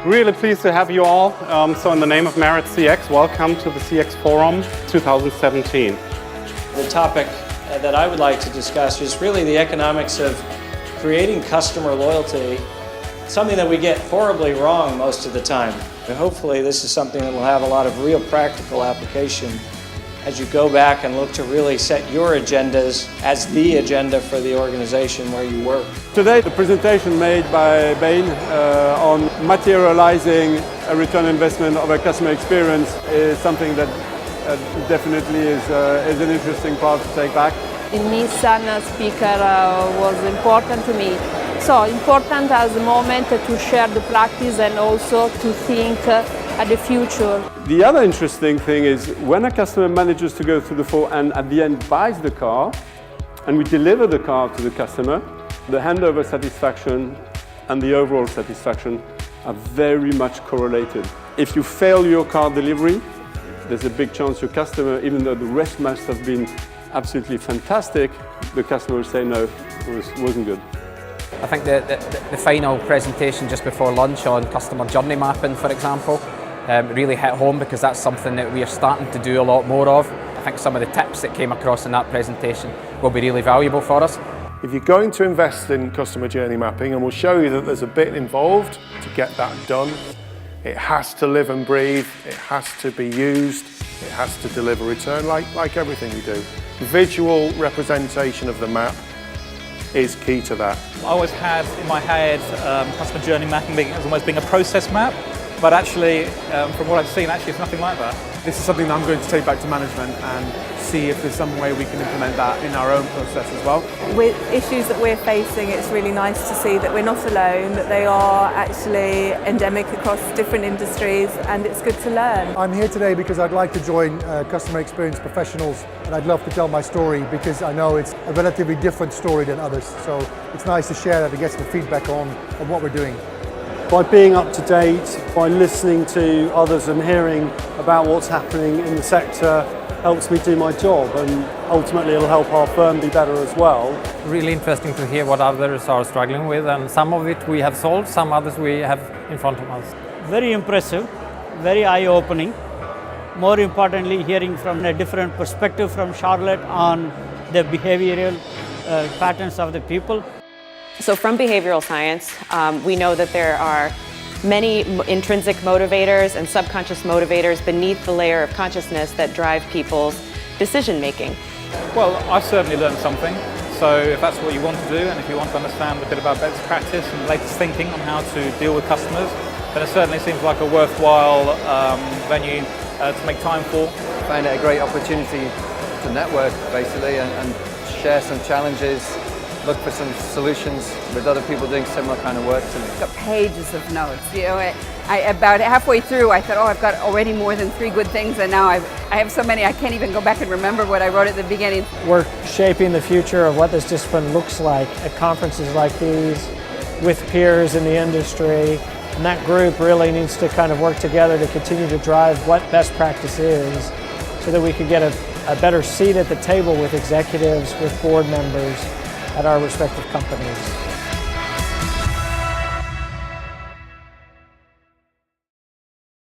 Really pleased to have you all. So in the name of MaritzCX, welcome to the CXForum 2017. The topic that I would like to discuss is really the economics of creating customer loyalty, something that we get horribly wrong most of the time. And hopefully this is something that will have a lot of real practical application as you go back and look to really set your agendas as the agenda for the organization where you work. Today the presentation made by Bain on materializing a return on investment of a customer experience is something that definitely is an interesting part to take back. The Nissan speaker was important to me. So important as a moment to share the practice and also to think at the future. The other interesting thing is when a customer manages to go through the flow and at the end buys the car and we deliver the car to the customer, the handover satisfaction and the overall satisfaction are very much correlated. If you fail your car delivery, there's a big chance your customer, even though the rest must have been absolutely fantastic, the customer will say no, it wasn't good. I think the final presentation just before lunch on customer journey mapping, for example, really hit home because that's something that we are starting to do a lot more of. I think some of the tips that came across in that presentation will be really valuable for us. If you're going to invest in customer journey mapping, and we'll show you that there's a bit involved to get that done, it has to live and breathe, it has to be used, it has to deliver return like everything we do. Visual representation of the map is key to that. I always had in my head customer journey mapping as almost being a process map, but actually from what I've seen, actually it's nothing like that. This is something that I'm going to take back to management and see if there's some way we can implement that in our own process as well. With issues that we're facing, it's really nice to see that we're not alone, that they are actually endemic across different industries, and it's good to learn. I'm here today because I'd like to join customer experience professionals, and I'd love to tell my story because I know it's a relatively different story than others. So it's nice to share that and get some feedback on what we're doing. By being up to date, by listening to others and hearing about what's happening in the sector helps me do my job, and ultimately it'll help our firm be better as well. Really interesting to hear what others are struggling with, and some of it we have solved, some others we have in front of us. Very impressive, very eye-opening. More importantly, hearing from a different perspective from Charlotte on the behavioral patterns of the people. So from behavioral science, we know that there are many intrinsic motivators and subconscious motivators beneath the layer of consciousness that drive people's decision making. Well, I've certainly learned something. So if that's what you want to do, and if you want to understand a bit about best practice and latest thinking on how to deal with customers, then it certainly seems like a worthwhile venue to make time for. I found it a great opportunity to network basically and share some challenges, look for some solutions with other people doing similar kind of work to me. I've got pages of notes. You know, about halfway through I thought, oh, I've got already more than 3 good things, and now I have so many I can't even go back and remember what I wrote at the beginning. We're shaping the future of what this discipline looks like at conferences like these with peers in the industry, and that group really needs to kind of work together to continue to drive what best practice is so that we can get a better seat at the table with executives, with board members, at our respective companies.